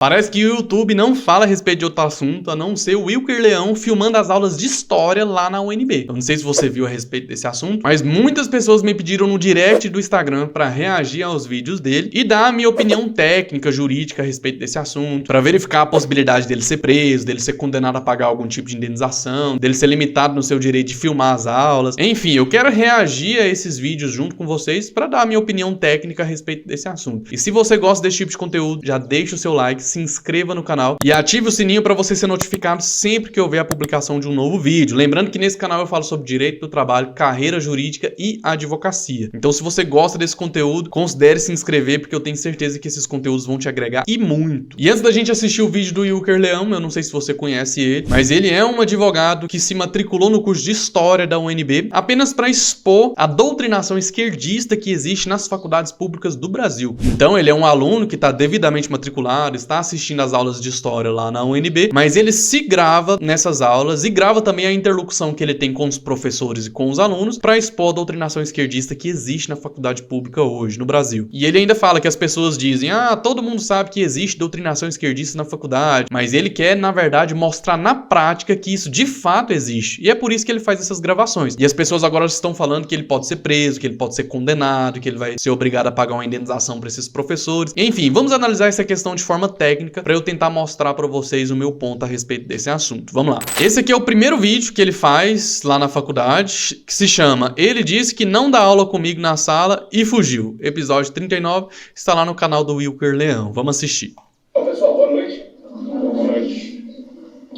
Parece que o YouTube não fala a respeito de outro assunto, a não ser o Wilker Leão filmando as aulas de história lá na UNB. Eu não sei se você viu a respeito desse assunto, mas muitas pessoas me pediram no direct do Instagram para reagir aos vídeos dele e dar a minha opinião técnica, jurídica a respeito desse assunto, para verificar a possibilidade dele ser preso, dele ser condenado a pagar algum tipo de indenização, dele ser limitado no seu direito de filmar as aulas. Enfim, eu quero reagir a esses vídeos junto com vocês para dar a minha opinião técnica a respeito desse assunto. E se você gosta desse tipo de conteúdo, já deixa o seu like, se inscreva no canal e ative o sininho para você ser notificado sempre que houver a publicação de um novo vídeo. Lembrando que nesse canal eu falo sobre direito do trabalho, carreira jurídica e advocacia. Então, se você gosta desse conteúdo, considere se inscrever, porque eu tenho certeza que esses conteúdos vão te agregar e muito. E antes da gente assistir o vídeo do Wilker Leão, eu não sei se você conhece ele, mas ele é um advogado que se matriculou no curso de História da UNB apenas para expor a doutrinação esquerdista que existe nas faculdades públicas do Brasil. Então, ele é um aluno que está devidamente matriculado, está assistindo as aulas de história lá na UNB, mas ele se grava nessas aulas e grava também a interlocução que ele tem com os professores e com os alunos para expor a doutrinação esquerdista que existe na faculdade pública hoje no Brasil. E ele ainda fala que as pessoas dizem, todo mundo sabe que existe doutrinação esquerdista na faculdade, mas ele quer, na verdade, mostrar na prática que isso de fato existe. E é por isso que ele faz essas gravações. E as pessoas agora estão falando que ele pode ser preso, que ele pode ser condenado, que ele vai ser obrigado a pagar uma indenização para esses professores. Enfim, vamos analisar essa questão de forma técnica para eu tentar mostrar para vocês o meu ponto a respeito desse assunto. Vamos lá. Esse aqui é o primeiro vídeo que ele faz lá na faculdade, que se chama Ele Disse Que Não Dá Aula Comigo na Sala e Fugiu. Episódio 39, está lá no canal do Wilker Leão. Vamos assistir. Bom, pessoal, boa noite. Boa noite.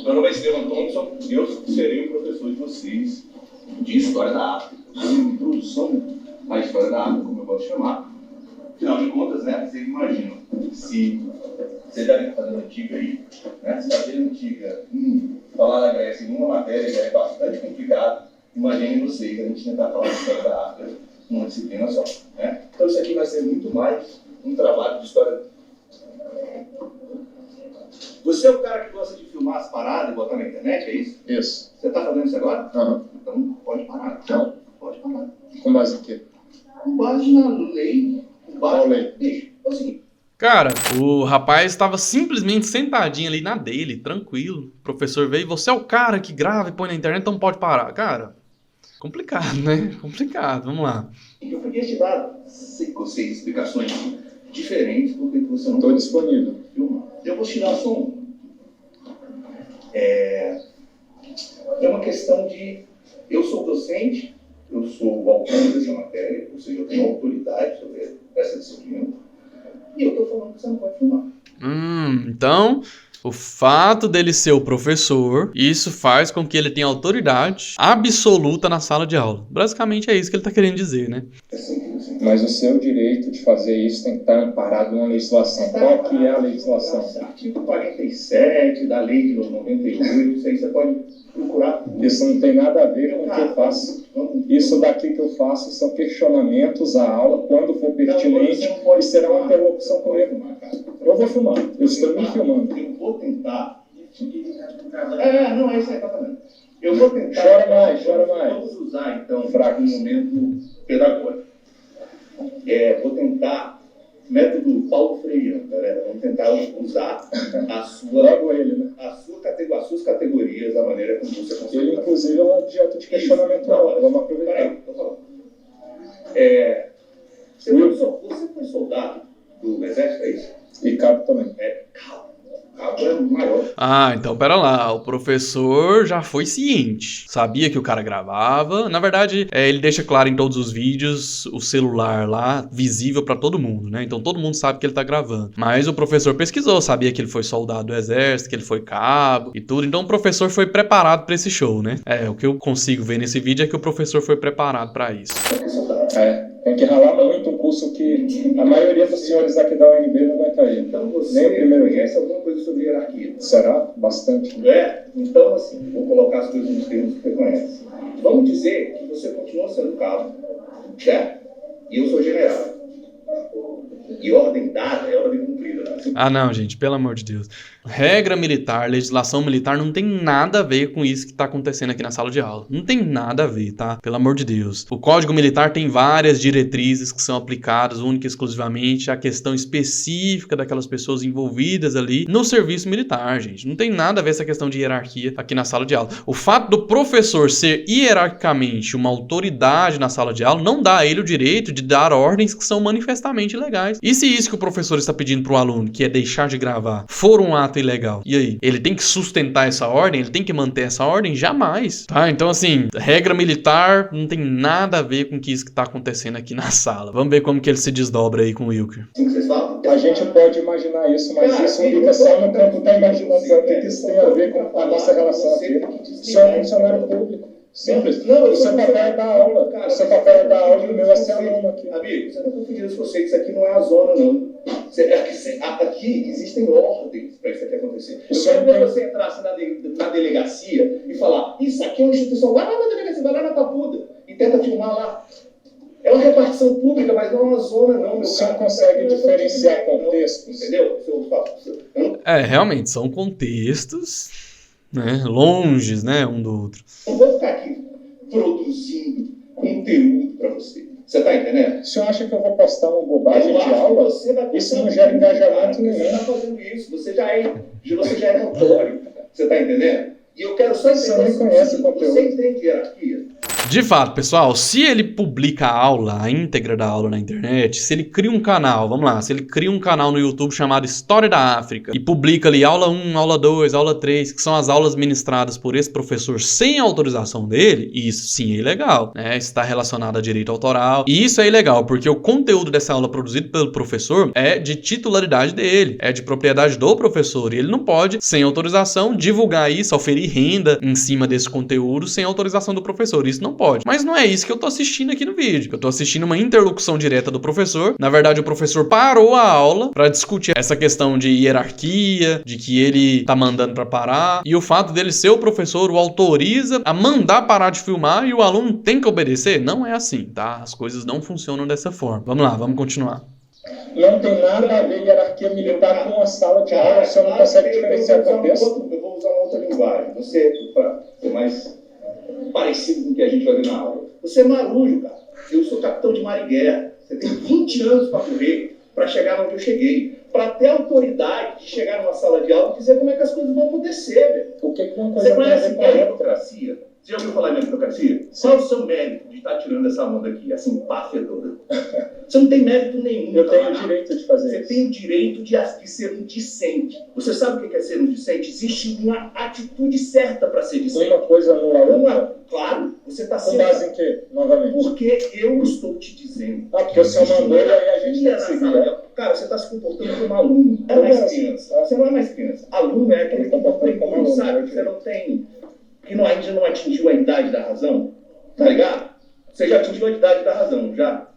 Meu nome é Estevam Thompson e eu serei o professor de vocês de História da África. Introdução à História da África, como eu posso chamar. Afinal de contas, né, vocês imaginam, se você deve estar fazendo antiga aí, né, se fazer antiga, falar da Grécia em uma matéria já é bastante complicado. Imaginem vocês a gente tentar falar de História da África numa disciplina só, né? Então isso aqui vai ser muito mais um trabalho de história. Você é o cara que gosta de filmar as paradas e botar na internet, é isso? Isso. Você está fazendo isso agora? Aham. Então pode parar. Não. Pode parar. Com base em quê? Com base na lei. Com base Qual lei? Deixa. É o seguinte. Cara, o rapaz estava simplesmente sentadinho ali na dele, tranquilo. O professor veio, você é o cara que grava e põe na internet, então pode parar. Cara, complicado, né? Complicado, vamos lá. Eu podia te dar 5 ou 6 explicações diferentes porque você não Estou disponível. filmar. Eu vou te dar só uma. É uma questão de... Eu sou docente, eu sou o autor dessa matéria, ou seja, eu tenho autoridade sobre essa disciplina. E eu estou falando que você não pode filmar. Então, o fato dele ser o professor, isso faz com que ele tenha autoridade absoluta na sala de aula. Basicamente é isso que ele está querendo dizer, né? É simples assim. Mas o seu direito de fazer isso tem que estar amparado numa legislação. Qual que é a legislação? Artigo 47 da lei de 98, isso aí você pode procurar. Isso não tem nada a ver com o que eu faço. Isso daqui que eu faço são questionamentos à aula, quando for pertinente, e será uma interlocução comigo. Eu vou filmar, eu estou me filmando. Eu vou tentar... não, é isso aí que tá falando. Eu vou tentar... Chora mais. Vamos usar, então, um momento pedagógico. Vou tentar... Método Paulo Freire, galera. Vamos tentar usar a sua... Logo ele, né? As suas categorias, da maneira como você consegue. Ele, inclusive, é um objeto de questionamento na aula. Vamos aproveitar. Peraí, tô falando. Você foi soldado do Exército, é isso? E cabo também. Cabo é maior. Então pera lá, o professor já foi ciente, sabia que o cara gravava. Na verdade, ele deixa claro em todos os vídeos o celular lá, visível pra todo mundo, né? Então todo mundo sabe que ele tá gravando. Mas o professor pesquisou, sabia que ele foi soldado do exército, que ele foi cabo e tudo. Então o professor foi preparado pra esse show, né? O que eu consigo ver nesse vídeo é que o professor foi preparado pra isso. Tem que ralar muito um curso que a maioria dos senhores aqui da UNB não vai cair. Então você nem o primeiro conhece alguma coisa sobre hierarquia? Será? Bastante. Então assim, vou colocar as coisas nos termos que você conhece. Vamos dizer que você continua sendo cabo, certo? E eu sou general. E ordem dada é ordem cumprida. Né? Ah, não, gente, pelo amor de Deus. Regra militar, legislação militar não tem nada a ver com isso que tá acontecendo aqui na sala de aula. Não tem nada a ver, tá? Pelo amor de Deus. O Código Militar tem várias diretrizes que são aplicadas única e exclusivamente à questão específica daquelas pessoas envolvidas ali no serviço militar, gente. Não tem nada a ver essa questão de hierarquia aqui na sala de aula. O fato do professor ser hierarquicamente uma autoridade na sala de aula não dá a ele o direito de dar ordens que são manifestamente ilegais. E se isso que o professor está pedindo para o aluno, que é deixar de gravar, for um ato ilegal, e aí? Ele tem que sustentar essa ordem? Ele tem que manter essa ordem? Jamais, tá? Então, assim, regra militar não tem nada a ver com isso que tá acontecendo aqui na sala. Vamos ver como que ele se desdobra aí com o Wilker. A gente pode imaginar isso, mas isso fica só no campo da imaginação. O que isso tem a ver com a nossa relação aqui? Você é um funcionário público. Simples. Não, o seu papel é dar aula. O seu papel é dar aula e o meu é ser aluno aqui. Amigo, você está confundindo os conceitos. Isso aqui não é a zona, não. Aqui existem ordens para isso aqui acontecer. Eu quero ver você entrar na delegacia e falar: isso aqui é uma instituição. Vai lá na delegacia, vai lá na Papuda e tenta filmar lá. É uma repartição pública, mas não é uma zona, não. O senhor consegue diferenciar contextos? Entendeu? Realmente, são contextos, né, longes, né, um do outro. Não vou ficar aqui produzindo conteúdo para você. Você tá entendendo? O senhor acha que eu vou postar uma bobagem de aula? Isso não gera engajamento nenhum. Você está fazendo isso, você já é notório. Você tá entendendo? E eu quero só entender. Você nem conhece o conteúdo. Você entende hierarquia? De fato, pessoal, se ele publica a aula, a íntegra da aula na internet, se ele cria um canal, vamos lá, se ele cria um canal no YouTube chamado História da África e publica ali aula 1, aula 2, aula 3, que são as aulas ministradas por esse professor sem autorização dele, isso sim é ilegal, né? Está relacionado a direito autoral. E isso é ilegal, porque o conteúdo dessa aula produzido pelo professor é de titularidade dele, é de propriedade do professor, e ele não pode, sem autorização, divulgar isso, oferir renda em cima desse conteúdo sem autorização do professor. Isso não pode. Mas não é isso que eu tô assistindo aqui no vídeo. Eu tô assistindo uma interlocução direta do professor. Na verdade, o professor parou a aula para discutir essa questão de hierarquia, de que ele tá mandando para parar, e o fato dele ser o professor o autoriza a mandar parar de filmar e o aluno tem que obedecer. Não é assim, tá? As coisas não funcionam dessa forma. Vamos lá, vamos continuar. Não tem nada a ver hierarquia militar com a sala de aula. O senhor não consegue diferenciar o contexto? Eu vou usar uma outra linguagem. Você, para ser mais parecido com o que a gente vai ver na aula. Você é marujo, cara. Eu sou capitão de mar e guerra. Você tem 20 anos para correr para chegar onde eu cheguei. Para ter autoridade de chegar numa sala de aula e dizer como é que as coisas vão acontecer, velho. O que uma coisa você conhece meritocracia? Você já ouviu falar em meritocracia? Qual é o seu mérito de estar tirando essa onda aqui, essa empáfia toda? Você não tem mérito nenhum. Eu tenho o direito de fazer isso. Você tem o direito de ser um discente. Você sabe o que é ser um discente? Existe uma atitude certa para ser discente. Uma coisa anula a outra? Claro, você está sendo... Com base em quê, novamente? Porque eu estou te dizendo. Porque o senhor mandou e aí a gente tem que seguir. Cara, você está se comportando como aluno. Não é mais criança. Você não é mais criança. Aluno é aquele que não tem como, sabe? Você não tem... Que ainda não atingiu a idade da razão. Tá ligado? Você já atingiu a idade da razão, já.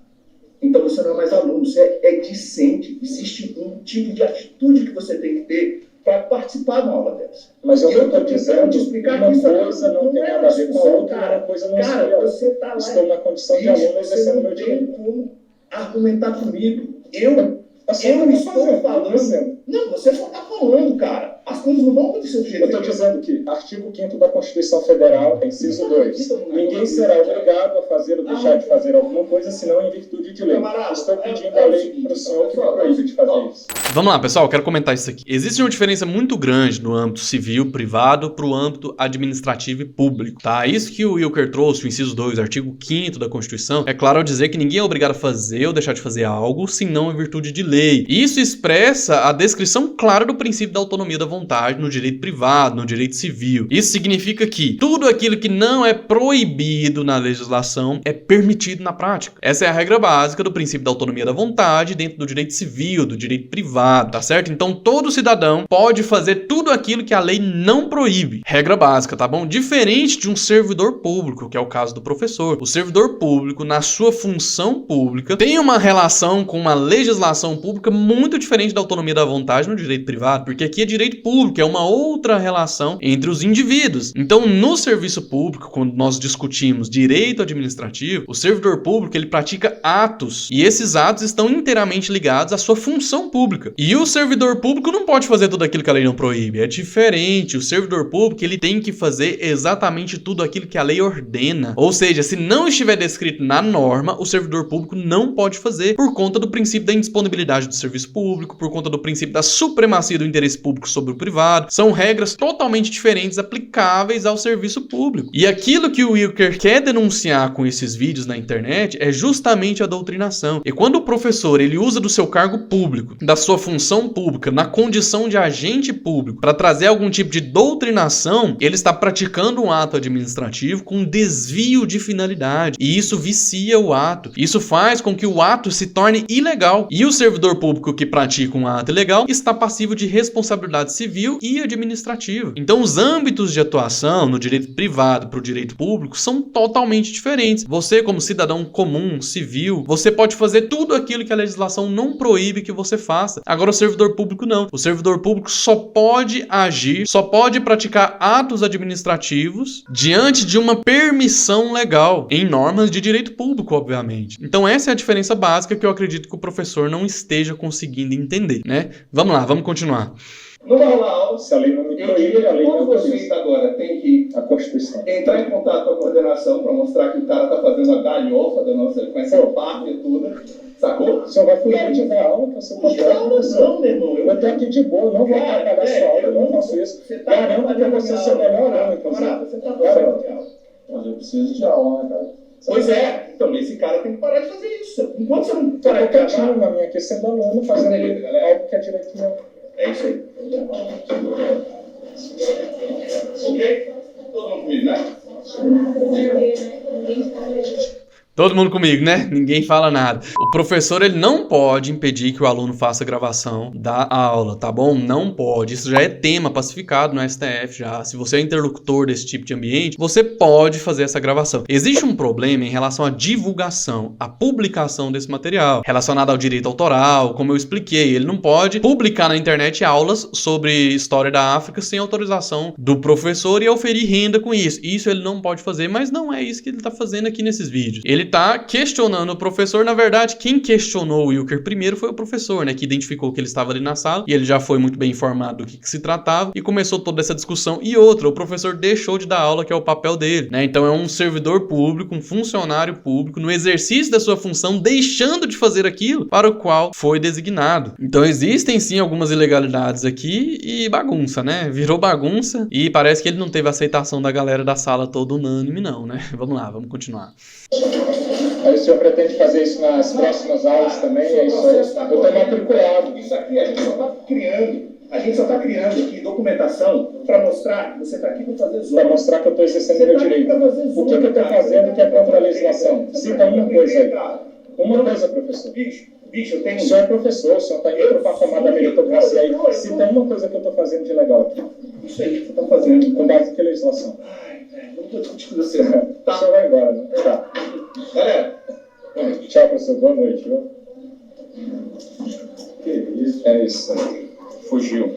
Então você não é mais aluno, você é discente. Existe um tipo de atitude que você tem que ter para participar de uma aula dessa. Mas eu estou dizendo te explicar uma que coisa não tem nada a ver com a outra, uma coisa não cara, você tá lá. Estou na condição de aluno exercendo meu direito. Você não tem como argumentar comigo. Eu estou falando. Não, você só está falando, cara. As coisas não vão acontecer do jeito que eu estou dizendo que artigo 5º da Constituição Federal, inciso 2. Ninguém será obrigado a fazer ou deixar de fazer alguma coisa, senão em virtude de lei. Estou pedindo a lei para o senhor que me proíbe de fazer isso. Vamos lá, pessoal, eu quero comentar isso aqui. Existe uma diferença muito grande no âmbito civil, privado, para o âmbito administrativo e público, tá? Isso que o Wilker trouxe, o inciso 2, artigo 5º da Constituição, é claro ao dizer que ninguém é obrigado a fazer ou deixar de fazer algo, senão em virtude de lei. Isso expressa a descrição clara do princípio da autonomia da vontade no direito privado, no direito civil. Isso significa que tudo aquilo que não é proibido na legislação é permitido na prática. Essa é a regra básica do princípio da autonomia da vontade dentro do direito civil, do direito privado, tá certo? Então todo cidadão pode fazer tudo aquilo que a lei não proíbe. Regra básica, tá bom? Diferente de um servidor público, que é o caso do professor. O servidor público, na sua função pública, tem uma relação com uma legislação pública muito diferente da autonomia da vontade no direito privado, porque aqui é direito público, é uma outra relação entre os indivíduos. Então, no serviço público, quando nós discutimos direito administrativo administrativo, o servidor público, ele pratica atos, e esses atos estão inteiramente ligados à sua função pública. E o servidor público não pode fazer tudo aquilo que a lei não proíbe, é diferente. O servidor público, ele tem que fazer exatamente tudo aquilo que a lei ordena. Ou seja, se não estiver descrito na norma, o servidor público não pode fazer, por conta do princípio da indisponibilidade do serviço público, por conta do princípio da supremacia do interesse público sobre o privado. São regras totalmente diferentes aplicáveis ao serviço público. E aquilo que o Wilker quer denunciar com esses vídeos na internet é justamente a doutrinação. E quando o professor, ele usa do seu cargo público, da sua função pública, na condição de agente público, para trazer algum tipo de doutrinação, ele está praticando um ato administrativo com desvio de finalidade. E isso vicia o ato. Isso faz com que o ato se torne ilegal. E o servidor público que pratica um ato ilegal está passivo de responsabilidade civil e administrativa. Então, os âmbitos de atuação no direito privado para o direito público são totalmente diferentes. Você, como cidadão comum, civil, você pode fazer tudo aquilo que a legislação não proíbe que você faça. Agora, o servidor público não. O servidor público só pode agir, só pode praticar atos administrativos diante de uma permissão legal, em normas de direito público, obviamente. Então, essa é a diferença básica que eu acredito que o professor não esteja conseguindo entender, né? Vamos lá, vamos continuar. Não vai rolar aula. Se a lei não me proíbe, a lei não Quando proíbe. vocês agora tem que A Constituição. entrar em contato com a coordenação para mostrar que o cara tá fazendo a galhofa da nossa, com essa parte toda, sacou? O senhor vai fugir de dar aula, que você pode dar aula, Não, meu irmão. Eu tô aqui de boa, não vou atrapalhar sua aula, eu não faço isso. Garanto que eu vou ser seu melhor aluno, inclusive. Você tá fazendo de aula. Mas eu preciso de aula, né, cara? Pois é. Então, esse cara tem que parar de fazer isso. Enquanto você não Tô parar de quietinho gravar... na minha aqui, sendo aluno, fazendo algo que é direito meu. É isso aí. Ok? Todo mundo comigo, né? Todo mundo comigo, né? Ninguém fala nada. O professor, ele não pode impedir que o aluno faça a gravação da aula, tá bom? Não pode. Isso já é tema pacificado no STF já. Se você é interlocutor desse tipo de ambiente, você pode fazer essa gravação. Existe um problema em relação à divulgação, à publicação desse material, relacionado ao direito autoral, como eu expliquei. Ele não pode publicar na internet aulas sobre história da África sem autorização do professor e oferir renda com isso. Isso ele não pode fazer, mas não é isso que ele tá fazendo aqui nesses vídeos. Ele tá questionando o professor. Na verdade, quem questionou o Wilker primeiro foi o professor, né? Que identificou que ele estava ali na sala e ele já foi muito bem informado do que se tratava e começou toda essa discussão. E outra, o professor deixou de dar aula, que é o papel dele, né? Então é um servidor público, um funcionário público, no exercício da sua função, deixando de fazer aquilo para o qual foi designado. Então existem sim algumas ilegalidades aqui e bagunça, né? Virou bagunça e parece que ele não teve aceitação da galera da sala toda unânime, não, né? Vamos lá, vamos continuar. Aí o senhor pretende fazer isso nas próximas aulas também? É isso aí. Eu estou matriculado. Isso aqui a gente só está criando. A gente só está criando aqui documentação para mostrar que você está aqui para fazer zona. Para mostrar que eu estou exercendo meu direito. O que eu estou fazendo que é contra a legislação? Cita uma coisa aí. Uma coisa, professor. Bicho, eu tenho... O senhor é professor, o senhor está indo para o patamar da meritocracia aí. Cita uma coisa que eu estou fazendo de legal aqui. Isso aí que você está fazendo. Com base em que legislação? Não estou discutindo você. Tá. O senhor vai embora, né? Tá. Galera. Tchau, professor. Boa noite, viu? Que isso? É isso. Fugiu.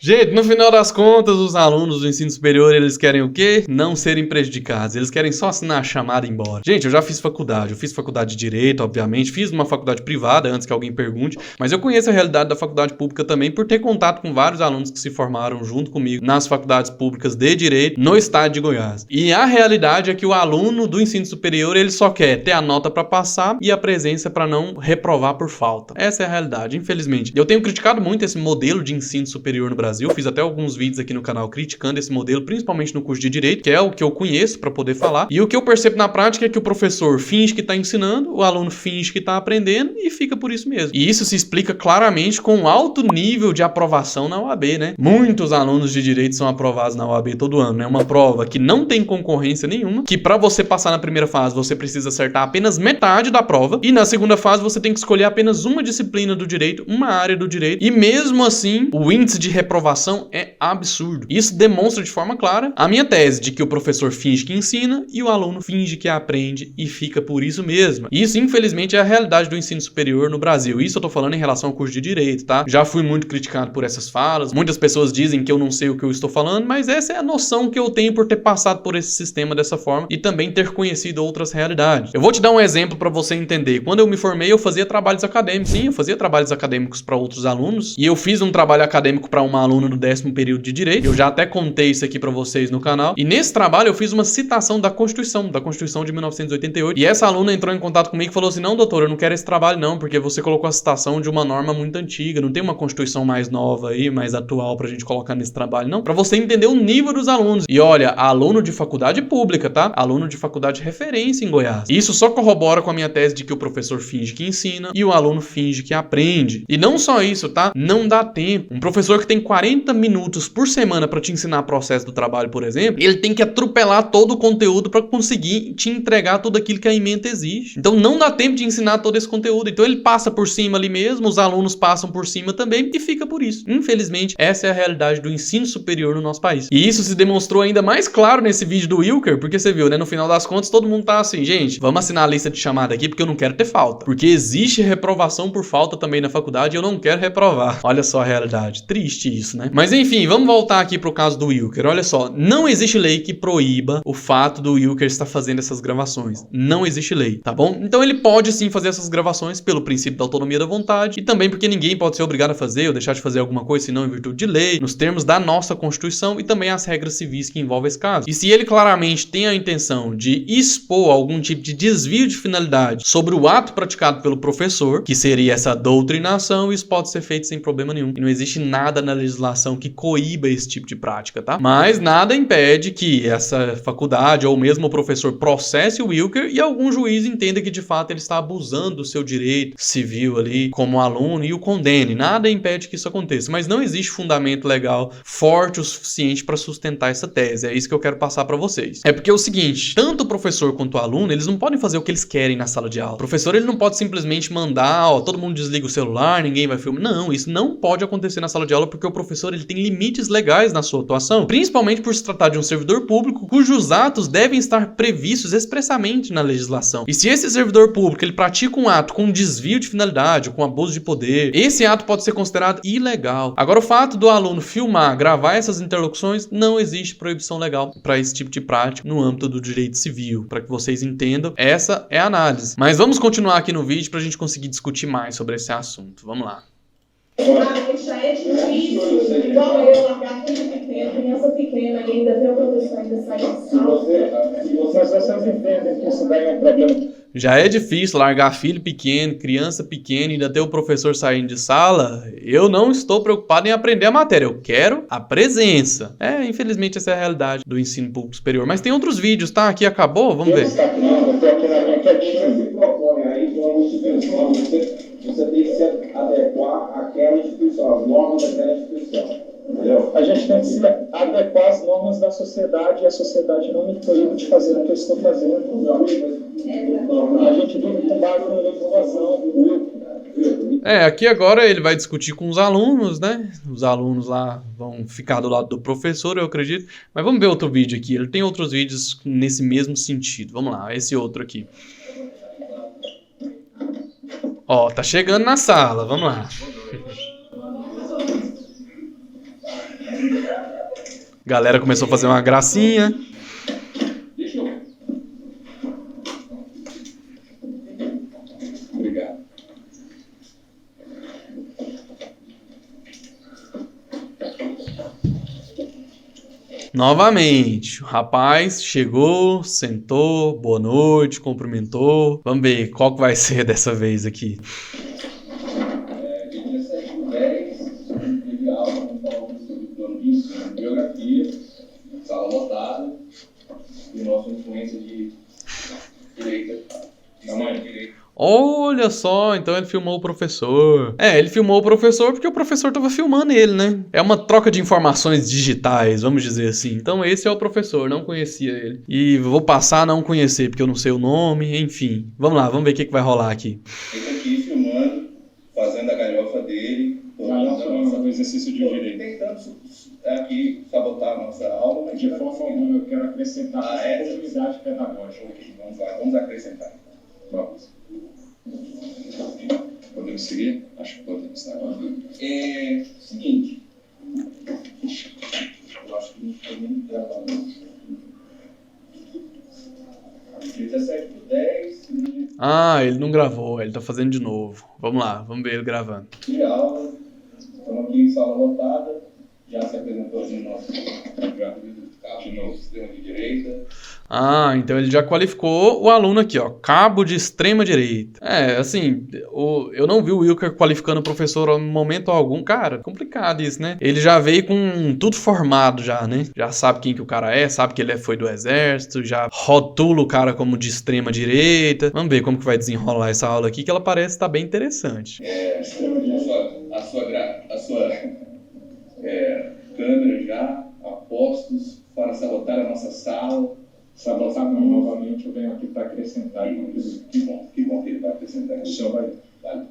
Gente, no final das contas, os alunos do ensino superior, eles querem o quê? Não serem prejudicados. Eles querem só assinar a chamada e ir embora. Gente, eu já fiz faculdade. Eu fiz faculdade de Direito, obviamente. Fiz uma faculdade privada, antes que alguém pergunte. Mas eu conheço a realidade da faculdade pública também, por ter contato com vários alunos que se formaram junto comigo nas faculdades públicas de Direito no estado de Goiás. E a realidade é que o aluno do ensino superior, ele só quer ter a nota para passar e a presença para não reprovar por falta. Essa é a realidade, infelizmente. Eu tenho criticado muito esse modelo de ensino superior no Brasil. Fiz até alguns vídeos aqui no canal criticando esse modelo, principalmente no curso de Direito, que é o que eu conheço para poder falar. E o que eu percebo na prática é que o professor finge que está ensinando, o aluno finge que está aprendendo e fica por isso mesmo. E isso se explica claramente com um alto nível de aprovação na OAB, né? Muitos alunos de Direito são aprovados na OAB todo ano, né? Uma prova que não tem concorrência nenhuma, que para você passar na primeira fase você precisa acertar apenas metade da prova e na segunda fase você tem que escolher apenas uma disciplina do Direito, uma área do Direito, e mesmo assim o índice de reprovação reprovação é absurdo. Isso demonstra de forma clara a minha tese de que o professor finge que ensina e o aluno finge que aprende e fica por isso mesmo. Isso, infelizmente, é a realidade do ensino superior no Brasil. Isso eu tô falando em relação ao curso de Direito, tá? Já fui muito criticado por essas falas. Muitas pessoas dizem que eu não sei o que eu estou falando, mas essa é a noção que eu tenho por ter passado por esse sistema dessa forma e também ter conhecido outras realidades. Eu vou te dar um exemplo para você entender. Quando eu me formei, eu fazia trabalhos acadêmicos. Sim, eu fazia trabalhos acadêmicos para outros alunos. E eu fiz um trabalho acadêmico para uma aluna do 10º período de Direito. Eu já até contei isso aqui para vocês no canal. E nesse trabalho eu fiz uma citação da Constituição de 1988. E essa aluna entrou em contato comigo e falou assim: não, doutor, eu não quero esse trabalho não, porque você colocou a citação de uma norma muito antiga. Não tem uma Constituição mais nova aí, mais atual pra gente colocar nesse trabalho, não. Pra você entender o nível dos alunos. E olha, aluno de faculdade pública, tá? Aluno de faculdade de referência em Goiás. Isso só corrobora com a minha tese de que o professor finge que ensina e o aluno finge que aprende. E não só isso, tá? Não dá tempo. Um professor que tem 40 minutos por semana pra te ensinar o processo do trabalho, por exemplo, ele tem que atropelar todo o conteúdo pra conseguir te entregar tudo aquilo que a ementa exige. Então não dá tempo de ensinar todo esse conteúdo. Então ele passa por cima ali mesmo, os alunos passam por cima também e fica por isso. Infelizmente, essa é a realidade do ensino superior no nosso país. E isso se demonstrou ainda mais claro nesse vídeo do Wilker, porque você viu, né? No final das contas, todo mundo tá assim: gente, vamos assinar a lista de chamada aqui porque eu não quero ter falta. Porque existe reprovação por falta também na faculdade e eu não quero reprovar. Olha só a realidade. Triste isso, né? Mas enfim, vamos voltar aqui pro caso do Wilker. Olha só, não existe lei que proíba o fato do Wilker estar fazendo essas gravações. Não existe lei, tá bom? Então ele pode sim fazer essas gravações pelo princípio da autonomia da vontade e também porque ninguém pode ser obrigado a fazer ou deixar de fazer alguma coisa senão em virtude de lei, nos termos da nossa Constituição e também as regras civis que envolvem esse caso. E se ele claramente tem a intenção de expor algum tipo de desvio de finalidade sobre o ato praticado pelo professor, que seria essa doutrinação, isso pode ser feito sem problema nenhum. E não existe nada na legislação que coíba esse tipo de prática, tá? Mas nada impede que essa faculdade ou mesmo o professor processe o Wilker e algum juiz entenda que de fato ele está abusando do seu direito civil ali como aluno e o condene. Nada impede que isso aconteça, mas não existe fundamento legal forte o suficiente para sustentar essa tese. É isso que eu quero passar para vocês. É porque é o seguinte, tanto o professor quanto o aluno, eles não podem fazer o que eles querem na sala de aula. O professor, ele não pode simplesmente mandar, ó, todo mundo desliga o celular, ninguém vai filmar. Não, isso não pode acontecer na sala de aula porque o professor, ele tem limites legais na sua atuação, principalmente por se tratar de um servidor público cujos atos devem estar previstos expressamente na legislação. E se esse servidor público, ele pratica um ato com desvio de finalidade, com abuso de poder, esse ato pode ser considerado ilegal. Agora, o fato do aluno filmar, gravar essas interlocuções, não existe proibição legal para esse tipo de prática no âmbito do direito civil. Para que vocês entendam, essa é a análise. Mas vamos continuar aqui no vídeo para a gente conseguir discutir mais sobre esse assunto. Vamos lá. Já é difícil, igual eu, largar filho pequeno, criança pequena ainda, ver o professor ainda sair de sala. Vocês entendem que isso daí é um problema. Já é difícil largar filho pequeno, criança pequena e ainda ter o professor saindo de sala. Eu não estou preocupado em aprender a matéria, eu quero a presença. Infelizmente essa é a realidade do ensino público superior. Mas tem outros vídeos, tá? Aqui acabou? Vamos ver. Você tem que se adequar àquela instituição, às normas daquela instituição. Entendeu? A gente tem que se adequar às normas da sociedade e a sociedade não me proíbe de fazer o que eu estou fazendo, meu amigo. A gente vive com base na legislação. Aqui agora ele vai discutir com os alunos, né? Os alunos lá vão ficar do lado do professor, eu acredito. Mas vamos ver outro vídeo aqui. Ele tem outros vídeos nesse mesmo sentido. Vamos lá, esse outro aqui. Ó, tá chegando na sala, vamos lá. Galera começou a fazer uma gracinha. Obrigado. Novamente, o rapaz chegou, sentou, boa noite, cumprimentou. Vamos ver qual que vai ser dessa vez aqui. Dia 17/10, teve aula, vamos falar sobre o plano de ensino, biografia, sala lotada, e nossa influência de direita, da mãe de direita. Olha só, então ele filmou o professor. Ele filmou o professor porque o professor tava filmando ele, né? É uma troca de informações digitais, vamos dizer assim. Então esse é o professor, não conhecia ele. E vou passar a não conhecer, porque eu não sei o nome, enfim. Vamos lá, vamos ver o que vai rolar aqui. Esse aqui filmando, fazendo a galhofa dele, No exercício de direito. tentando aqui sabotar a nossa aula, mas De forma alguma eu quero acrescentar essa essa comunidade pedagógica. Ok, vamos lá, vamos acrescentar. Vamos. Podemos seguir? Acho que podemos, tá? Seguinte. Eu acho que não está nem gravando. 17/10. Ah, ele não gravou, ele tá fazendo de novo. Vamos lá, vamos ver ele gravando. De aula. Estamos aqui em sala lotada. Já se apresentou ali o nosso de novo sistema de direita. Ah, então ele já qualificou o aluno aqui, ó, cabo de extrema direita. Assim, eu não vi o Wilker qualificando o professor em momento algum. Cara, complicado isso, né? Ele já veio com tudo formado já, né? Já sabe quem que o cara é, sabe que ele foi do exército, já rotula o cara como de extrema direita. Vamos ver como que vai desenrolar essa aula aqui, que ela parece estar bem interessante. A sua câmera já, apostos para sabotar a nossa sala. Sabotar não, novamente eu venho aqui para acrescentar. Que bom que ele vai acrescentar. O senhor vai. Vale.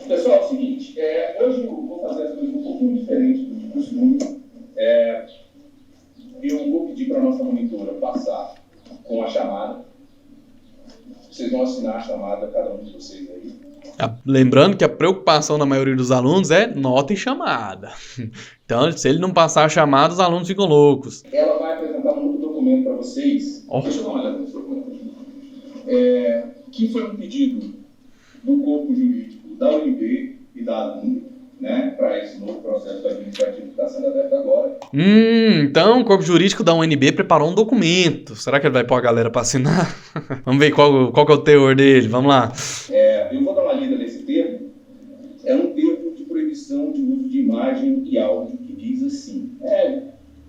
Pessoal, é o seguinte, hoje eu vou fazer as coisas um pouquinho diferente do que costume. Eu vou pedir para a nossa monitora passar com a chamada. Vocês vão assinar a chamada, cada um de vocês aí. Lembrando que a preocupação da maioria dos alunos é nota e chamada. Então, se ele não passar a chamada, os alunos ficam loucos. Ela vai apresentar um outro documento para vocês. Oh. Deixa eu dar uma olhada nesse documento aqui. Que foi um pedido do corpo jurídico da UNB e da ALUNB, né, para esse novo processo administrativo que está sendo aberto agora. Então o corpo jurídico da UNB preparou um documento. Será que ele vai pôr a galera para assinar? Vamos ver qual que é o teor dele. Vamos lá. Eu vou dar uma lida nesse termo. É um termo de proibição de uso de imagem e áudio que diz assim.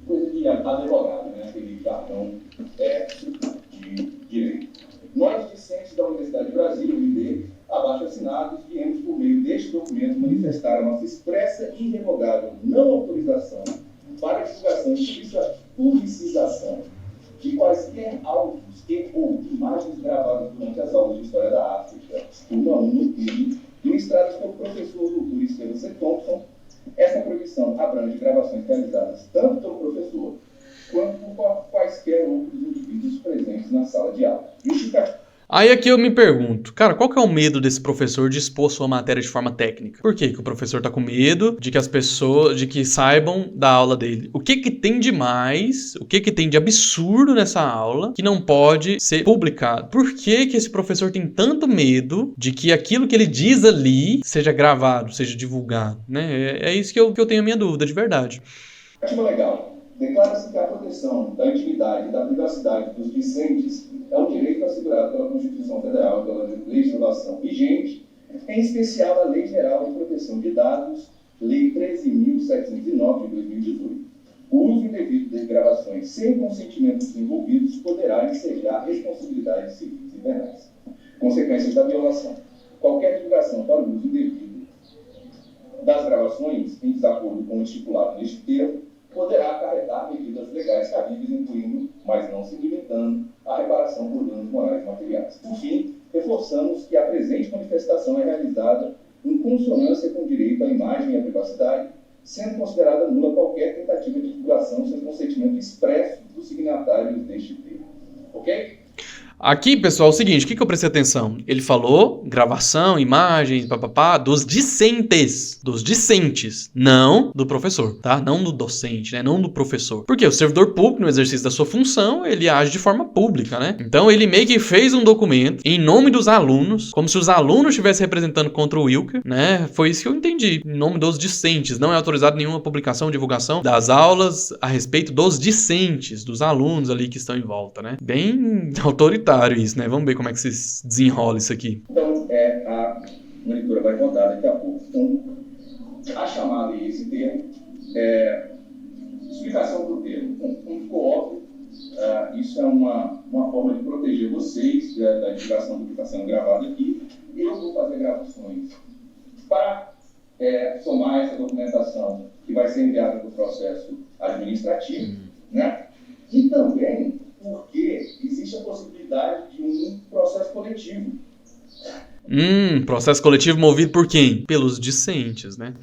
Coisa de advogado, né? Aquele cartão de direito. Nós, discentes da Universidade do Brasil, UNB, abaixo assinados, viemos por meio deste documento manifestar a nossa expressa e irrevogável não autorização para a divulgação e publicização de quaisquer áudios ou imagens gravadas durante as aulas de História da África, turma 1 no PIB, ministradas pelo professor Dr. Stephen C. Thompson. Essa proibição abrange gravações realizadas tanto pelo professor quanto por quaisquer outros indivíduos presentes na sala de aula. Aí aqui eu me pergunto, cara, qual que é o medo desse professor de expor sua matéria de forma técnica? Por que o professor tá com medo de que as pessoas, de que saibam da aula dele? O que que tem de mais, o que que tem de absurdo nessa aula que não pode ser publicado? Por que que esse professor tem tanto medo de que aquilo que ele diz ali seja gravado, seja divulgado, né? É isso que eu tenho a minha dúvida, de verdade. Artigo legal. Declara-se que a proteção da intimidade e da privacidade dos discentes é um direito assegurado pela Constituição Federal e pela legislação vigente, em especial a Lei Geral de Proteção de Dados, Lei 13.709 de 2018. O uso indevido de gravações sem consentimento dos envolvidos poderá ensejar responsabilidades civis e penais. Consequências da violação. Qualquer divulgação para o uso indevido das gravações, em desacordo com o estipulado neste termo, poderá acarretar medidas legais cabíveis, incluindo, mas não se limitando, a reparação por danos morais e materiais. Por fim, reforçamos que a presente manifestação é realizada em consonância com o direito à imagem e à privacidade, sendo considerada nula qualquer tentativa de divulgação sem consentimento expresso dos signatários deste termo. Ok? Aqui, pessoal, é o seguinte, o que eu prestei atenção? Ele falou gravação, imagens, papapá, dos discentes, não do professor, tá? Não do docente, né? Não do professor. Porque o servidor público, no exercício da sua função, ele age de forma pública, né? Então, ele meio que fez um documento em nome dos alunos, como se os alunos estivessem representando contra o Wilker, né? Foi isso que eu entendi. Em nome dos discentes. Não é autorizado nenhuma publicação ou divulgação das aulas a respeito dos discentes, dos alunos ali que estão em volta, né? Bem autoritário isso, né? Vamos ver como é que se desenrola isso aqui. Então, a monitora vai rodar daqui a pouco com a chamada e esse termo. Explicação do termo. Como ficou óbvio, isso é uma forma de proteger vocês da divulgação do que está sendo gravado aqui. Eu vou fazer gravações para somar essa documentação que vai ser enviada para o processo administrativo, né? E também porque existe a possibilidade de um processo coletivo. Processo coletivo movido por quem? Pelos discentes, né?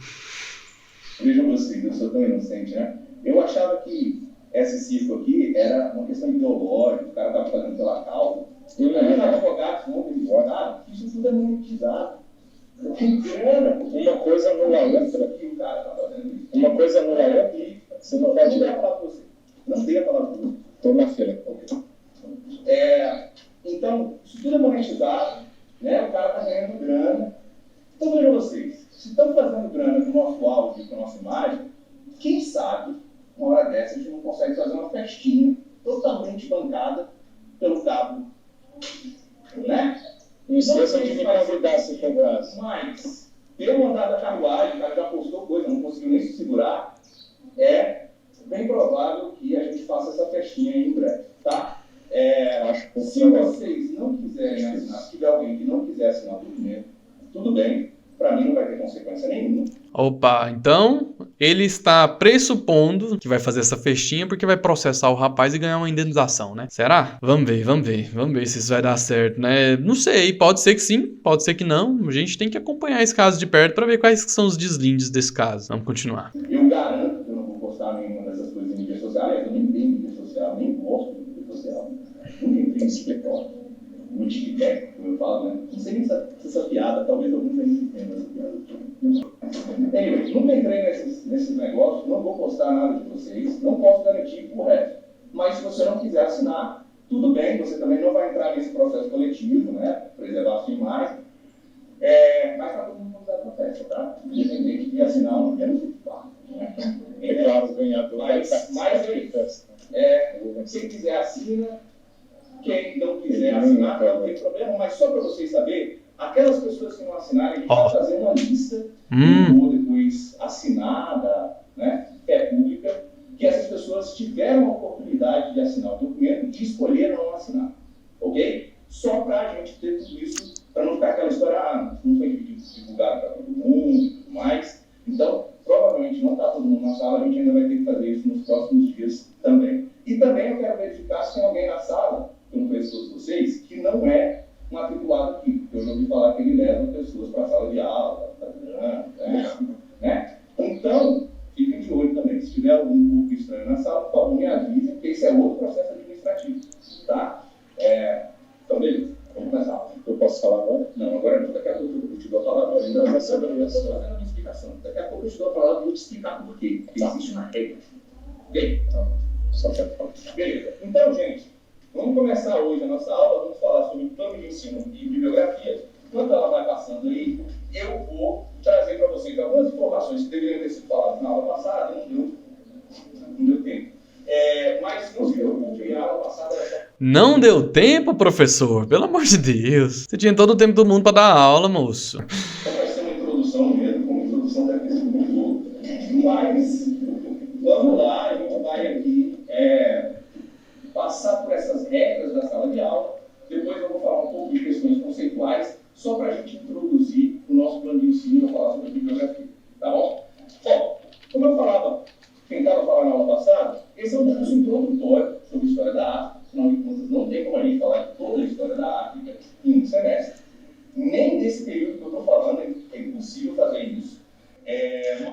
Vejam vocês, eu sou tão inocente, né? Eu achava que esse circo aqui era uma questão ideológica, o cara estava fazendo pela causa. Eu era advogado, ontem votaram, isso tudo é monetizado. Tem grana, Uma coisa anula a outra. que o cara está fazendo isso. Uma coisa anula a outra. Você não pode Não dei a palavra para você. Não dei a palavra para você. Estou na feira. Então, isso tudo é monetizado, né? O cara está ganhando grana. Então, vejam vocês, se estão fazendo grana com o nosso áudio, com a nossa imagem, quem sabe, uma hora dessa, a gente não consegue fazer uma festinha totalmente bancada pelo cabo, né? Não esqueçam de me convidar se for o caso. Mas, ter mandado a carruagem, o cara já postou coisa, não conseguiu nem se segurar, é bem provável que a gente faça essa festinha aí em breve, tá? Se vocês não quiserem assinar, se tiver alguém que não quiser assinar o documento, tudo bem, para mim não vai ter consequência nenhuma. Opa, então ele está pressupondo que vai fazer essa festinha porque vai processar o rapaz e ganhar uma indenização, né? Será? Vamos ver se isso vai dar certo, né? Não sei, pode ser que sim, pode ser que não. A gente tem que acompanhar esse caso de perto para ver quais são os deslindes desse caso. Vamos continuar. Eu garanto que eu não vou postar nenhuma dessas coisas em mídia social, eu nem tenho mídia social, nem gosto de mídia social. Nunca entrei no escritório, no TikTok, como eu falo, né? Não sei nem se essa piada, talvez alguns ainda entendam essa piada. Anyway, nunca entrei nesses negócios, não vou postar nada de vocês, não posso garantir o resto. Mas se você não quiser assinar, tudo bem, você também não vai entrar nesse processo coletivo, né? Preservar a sua imagem. Mas tá todo mundo convidado pra festa, tá? Independente de assinar ou não, temos que falar. É claro, o ganhador vai participar da festa. Quem quiser assina, quem não quiser assinar, não tem problema, mas só para vocês saberem, aquelas pessoas que não assinarem, a gente vai fazer uma lista, ou depois assinada, né, que é pública, que essas pessoas tiveram a oportunidade de assinar o documento e escolheram não assinar, ok? Só para a gente ter tudo isso, para não ficar aquela história, não foi divulgado para todo mundo e tudo mais. Então, provavelmente não está todo mundo na sala, a gente ainda vai ter que fazer isso nos próximos dias também. E também eu quero verificar se tem alguém na sala, que eu não conheço todos vocês, que não é matriculado aqui. Porque eu já ouvi falar que ele leva pessoas para a sala de aula, para né? Então, fiquem de olho também. Se tiver algum pouco estranho na sala, por favor, me avisem, porque esse é outro processo administrativo, tá? Então, beleza. Vamos começar. Eu posso falar agora? Não, agora não. Daqui a pouco eu te dou a palavra. Ainda não estou fazendo a minha explicação. Daqui a pouco eu te dou a palavra e vou te explicar por quê. Porque existe uma regra. Ok? Só quero falar. Beleza. Então, gente, vamos começar hoje a nossa aula. Vamos falar sobre o plano de ensino e bibliografia. Enquanto ela vai passando aí, eu vou trazer para vocês algumas informações que deveriam ter sido faladas na aula passada. Não deu tempo. Mas não se preocupe, a aula passada era... Não deu tempo, professor? Pelo amor de Deus. Você tinha todo o tempo do mundo para dar aula, moço. Então vai ser uma introdução mesmo, como introdução deve ter sido muito boa. Mas, vamos lá, a gente vai aqui passar por essas regras da sala de aula. Depois eu vou falar um pouco de questões conceituais, só para a gente introduzir o nosso plano de ensino e eu falar sobre bibliografia. Tá bom? Bom, como eu tentava falar na aula passada, esse é um curso introdutório sobre história da África. Afinal de contas, não tem como a gente falar de toda a história da África em um semestre. Nem nesse período que eu estou falando é impossível fazer isso.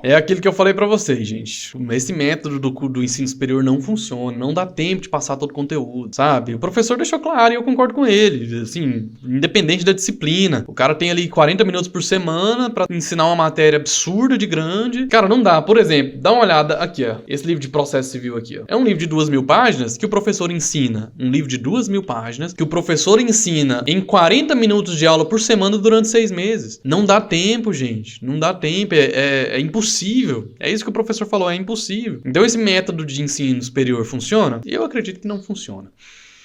É aquilo que eu falei pra vocês, gente. Esse método do ensino superior não funciona, não dá tempo de passar todo o conteúdo, sabe? O professor deixou claro e eu concordo com ele, assim, independente da disciplina. O cara tem ali 40 minutos por semana pra ensinar uma matéria absurda de grande. Cara, não dá. Por exemplo, dá uma olhada aqui, ó. Esse livro de processo civil aqui, ó. É um livro de 2.000 páginas que o professor ensina. Um livro de 2.000 páginas que o professor ensina em 40 minutos de aula por semana durante 6 meses. Não dá tempo, gente. Não dá tempo. É impossível. É isso que o professor falou, é impossível. Então esse método de ensino superior funciona? Eu acredito que não funciona.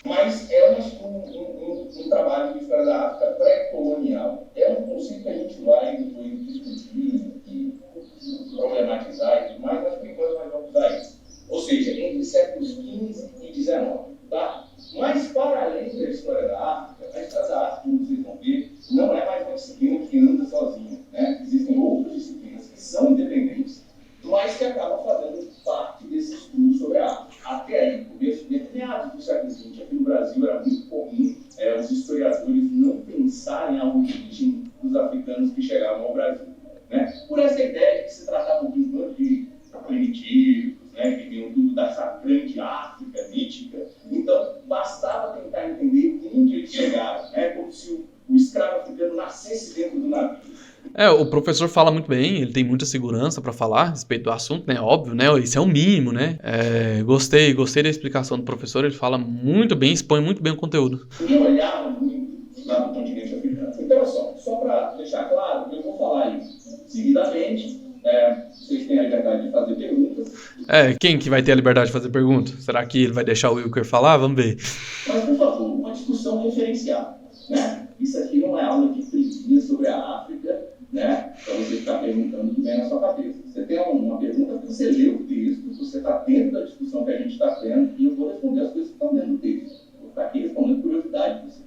Mas é um trabalho de história da África pré-colonial. É um conceito que a gente vai depois discutir e problematizar e tudo mais, mas por enquanto nós vamos usar isso. Ou seja, entre séculos XV e XIX, tá? Mas para além da história da África, a história da África, como vocês vão ver, não é mais uma disciplina que anda sozinha, né? Existem outras disciplinas que são independentes, mas que acabam fazendo parte desse estudo sobre a África. Até aí, no começo, meados do século XX, aqui no Brasil era muito comum os historiadores não pensarem a origem que se tratavam de um bando de primitivos, né, que vinham tudo dessa grande África mítica. Então, bastava tentar entender onde eles chegaram, né, como se o escravo africano nascesse dentro do navio. O professor fala muito bem, ele tem muita segurança pra falar a respeito do assunto, né? Óbvio, né? Isso é o mínimo, né? Gostei da explicação do professor, ele fala muito bem, expõe muito bem o conteúdo. E olhava muito lá no continente africano. Então, só para deixar claro, eu vou falar aí seguidamente, vocês têm a liberdade de fazer perguntas. Quem que vai ter a liberdade de fazer pergunta? Será que ele vai deixar o Wilker falar? Vamos ver. Mas, por favor, uma discussão referenciada, né? Isso aqui não é aula de poesia sobre a África, né? Para você ficar perguntando o que vem na sua cabeça. Você tem uma pergunta, você lê o texto, você está dentro da discussão que a gente está tendo, e eu vou responder as coisas que estão dentro do texto. Vou ficar aqui respondendo curiosidade de vocês.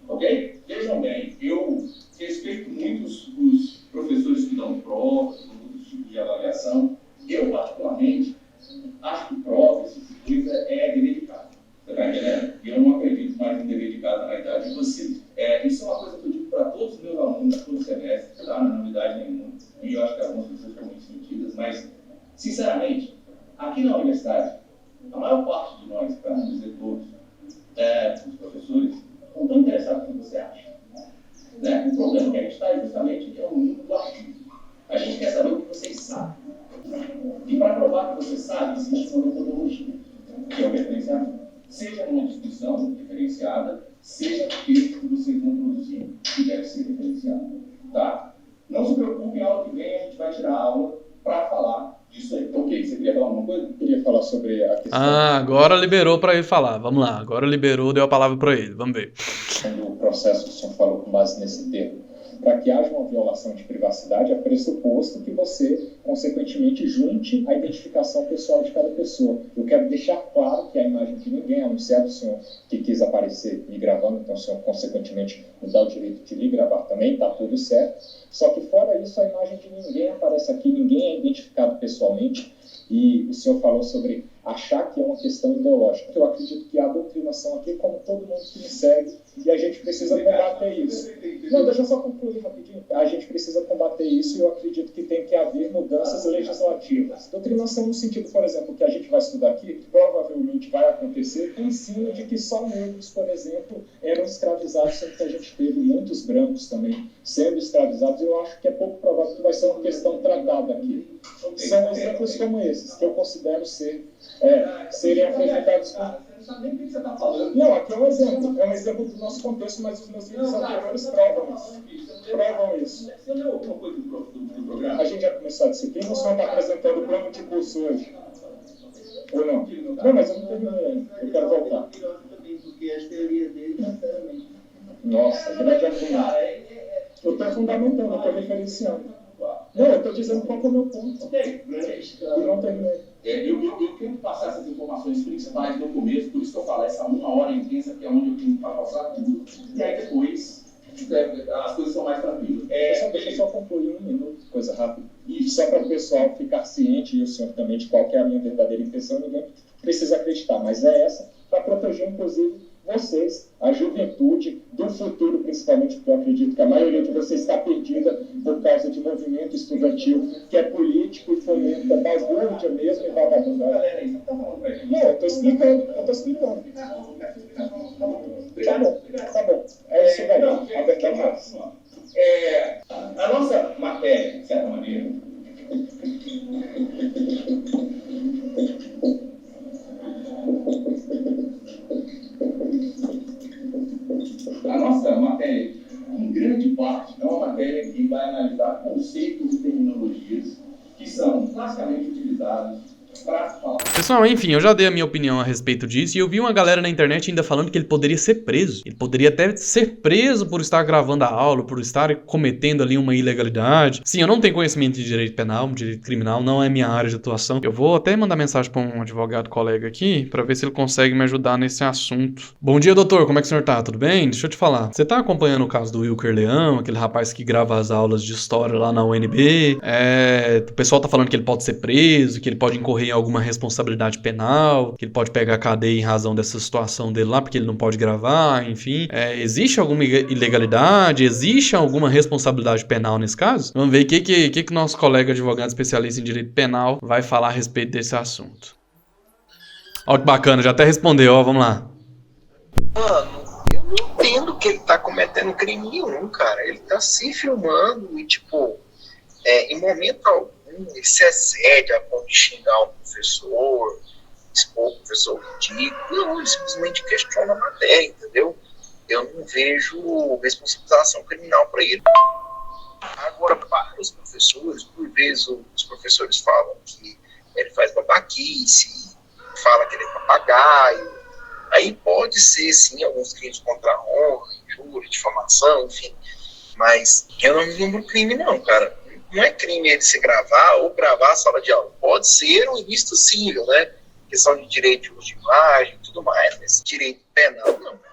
Ok? Vejam bem, eu respeito muito os professores que dão provas, outros tipos de avaliação. Eu, particularmente, acho que prova, esse tipo de coisa, é dever de casa. Você está entendendo? E eu não acredito mais em dever de casa na idade de vocês. Isso é uma coisa que eu digo para todos os meus alunos, todo semestre, tá? Não é novidade nenhuma. E eu acho que algumas pessoas estão muito sentidas, mas, sinceramente, aqui na universidade, a maior parte de nós, para não dizer todos, os professores, não estão interessados no que você acha. Né? O problema que a gente está é justamente no mundo do artigo. A gente quer saber o que vocês sabem. E para provar que você sabe, existe uma metodologia, que é o referenciamento. Seja numa discussão diferenciada, seja no texto que vocês vão produzir, que deve ser referenciado. Tá? Não se preocupe, a aula que vem a gente vai tirar a aula para falar disso aí. Ok, você queria falar alguma coisa? Eu queria falar sobre a questão... Agora liberou para ele falar. Vamos lá, agora liberou, deu a palavra para ele. Vamos ver. O processo que o senhor falou com base nesse termo. Para que haja uma violação de privacidade, é pressuposto que você, consequentemente, junte a identificação pessoal de cada pessoa. Eu quero deixar claro que a imagem de ninguém, a não ser do senhor que quis aparecer me gravando, então o senhor, consequentemente, me dá o direito de lhe gravar também, está tudo certo. Só que, fora isso, a imagem de ninguém aparece aqui, ninguém é identificado pessoalmente. E o senhor falou sobre achar que é uma questão ideológica. Eu acredito que a doutrinação aqui, como todo mundo que me segue, e a gente precisa combater isso. Não, deixa eu só concluir rapidinho. A gente precisa combater isso e eu acredito que tem que haver mudanças legislativas. Doutrinação no sentido, por exemplo, que a gente vai estudar aqui, provavelmente vai acontecer, o ensino de que só negros, por exemplo, eram escravizados, sendo que a gente teve muitos brancos também sendo escravizados. Eu acho que é pouco provável que vai ser uma questão tratada aqui. São exemplos como esses, que eu considero serem apresentados como... Você não sabe nem o que você está falando. Não, aqui é um exemplo do nosso contexto, mas os meus vídeos anteriores provam isso. Você leu alguma coisa do programa? A gente já começou a disciplina, o senhor está apresentando o plano de curso hoje? Ou não? Não, mas eu não terminei ainda, eu quero voltar. Porque as teorias dele, sinceramente. Nossa, grande argumento. Eu estou fundamentando, eu estou referenciando. Não, eu estou dizendo qual é o meu ponto. Ok, e não terminei. Eu tento passar essas informações principais no começo, por isso que eu falo, essa 1 hora intensa que é onde eu tenho que passar tudo, e aí depois as coisas são mais tranquilas. Deixa eu só concluir 1 minuto, coisa rápida. Só para o pessoal ficar ciente, e o senhor também, de qual que é a minha verdadeira intenção, ninguém precisa acreditar, mas é essa, para proteger, inclusive, vocês, a juventude do futuro, principalmente, porque eu acredito que a maioria de vocês está perdida por causa de movimento estudantil, que é político e fomenta balbúrdia mesmo e vagabundagem. Não, eu estou explicando. Tá bom. É isso daí, a verdade é essa. A nossa matéria, de certa maneira, em grande parte, é uma matéria que vai analisar conceitos e terminologias que são classicamente utilizados para falar. Pessoal, enfim, eu já dei a minha opinião a respeito disso e eu vi uma galera na internet ainda falando que ele poderia ser preso. Ele poderia até ser preso por estar gravando a aula, por estar cometendo ali uma ilegalidade. Sim, eu não tenho conhecimento de direito penal, direito criminal, não é minha área de atuação. Eu vou até mandar mensagem para um advogado colega aqui para ver se ele consegue me ajudar nesse assunto. Bom dia, doutor, como é que o senhor tá? Tudo bem? Deixa eu te falar. Você tá acompanhando o caso do Wilker Leão, aquele rapaz que grava as aulas de história lá na UNB? O pessoal tá falando que ele pode ser preso, que ele pode incorrer incorrer em alguma responsabilidade penal, que ele pode pegar cadeia em razão dessa situação dele lá, porque ele não pode gravar, enfim. Existe alguma ilegalidade? Existe alguma responsabilidade penal nesse caso? Vamos ver o que nosso colega advogado especialista em direito penal vai falar a respeito desse assunto. Olha que bacana, já até respondeu, ó, vamos lá. Mano, eu não entendo que ele tá cometendo crime nenhum, cara. Ele tá se filmando e, tipo, em momento algum, ele se excede a ponto de xingar um professor, expor o professor ridículo. Não, ele simplesmente questiona a matéria, entendeu? Eu não vejo responsabilização criminal para ele. Agora, para os professores, por vezes os professores falam que ele faz babaquice, fala que ele é papagaio. Aí pode ser, sim, alguns crimes contra a honra, injúria, difamação, enfim. Mas eu não me lembro crime, não, cara. Não é crime ele se gravar ou gravar a sala de aula. Pode ser um ilícito civil, né? Questão de direito de uso de imagem e tudo mais, mas direito penal, não.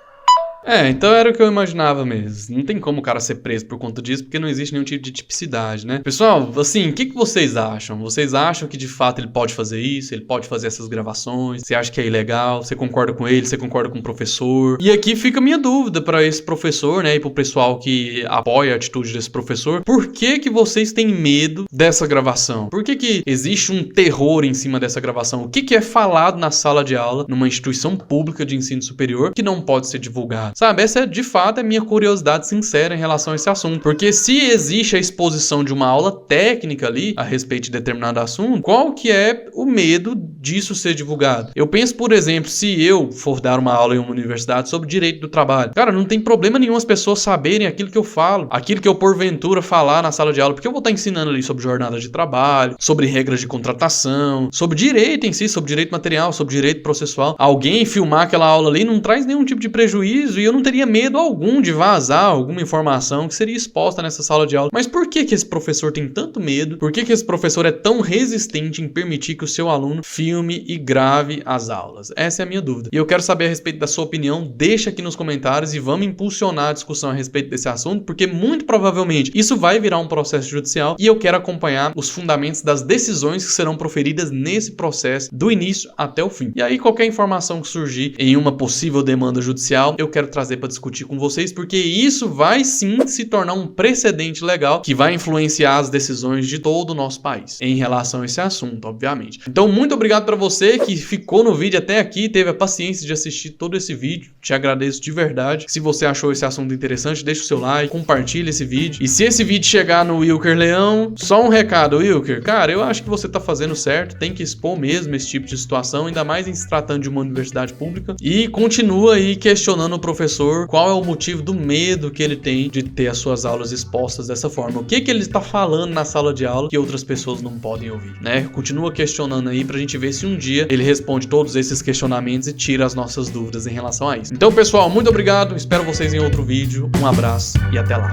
Então era o que eu imaginava mesmo. Não tem como o cara ser preso por conta disso, porque não existe nenhum tipo de tipicidade, né? Pessoal, assim, o que vocês acham? Vocês acham que de fato ele pode fazer isso? Ele pode fazer essas gravações? Você acha que é ilegal? Você concorda com ele? Você concorda com o professor? E aqui fica a minha dúvida para esse professor, né? E pro pessoal que apoia a atitude desse professor. Por que vocês têm medo dessa gravação? Por que existe um terror em cima dessa gravação? O que é falado na sala de aula, numa instituição pública de ensino superior, que não pode ser divulgado? Sabe, essa de fato é minha curiosidade sincera em relação a esse assunto. Porque se existe a exposição de uma aula técnica ali a respeito de determinado assunto, qual que é o medo disso ser divulgado? Eu penso, por exemplo, se eu for dar uma aula em uma universidade sobre direito do trabalho, cara, não tem problema nenhum as pessoas saberem aquilo que eu falo, aquilo que eu porventura falar na sala de aula, porque eu vou estar ensinando ali sobre jornada de trabalho, sobre regras de contratação, sobre direito em si, sobre direito material, sobre direito processual. Alguém filmar aquela aula ali não traz nenhum tipo de prejuízo e eu não teria medo algum de vazar alguma informação que seria exposta nessa sala de aula. Mas por que esse professor tem tanto medo? Por que esse professor é tão resistente em permitir que o seu aluno filme e grave as aulas? Essa é a minha dúvida. E eu quero saber a respeito da sua opinião. Deixa aqui nos comentários e vamos impulsionar a discussão a respeito desse assunto, porque muito provavelmente isso vai virar um processo judicial e eu quero acompanhar os fundamentos das decisões que serão proferidas nesse processo do início até o fim. E aí qualquer informação que surgir em uma possível demanda judicial, eu quero trazer para discutir com vocês, porque isso vai sim se tornar um precedente legal que vai influenciar as decisões de todo o nosso país em relação a esse assunto, obviamente. Então, muito obrigado para você que ficou no vídeo até aqui, teve a paciência de assistir todo esse vídeo. Te agradeço de verdade. Se você achou esse assunto interessante, deixa o seu like, compartilha esse vídeo. E se esse vídeo chegar no Wilker Leão, só um recado, Wilker, cara, eu acho que você tá fazendo certo, tem que expor mesmo esse tipo de situação, ainda mais em se tratando de uma universidade pública. E continua aí questionando o professor qual é o motivo do medo que ele tem de ter as suas aulas expostas dessa forma. O que ele está falando na sala de aula que outras pessoas não podem ouvir, né? Continua questionando aí pra gente ver se um dia ele responde todos esses questionamentos e tira as nossas dúvidas em relação a isso. Então, pessoal, muito obrigado. Espero vocês em outro vídeo. Um abraço e até lá.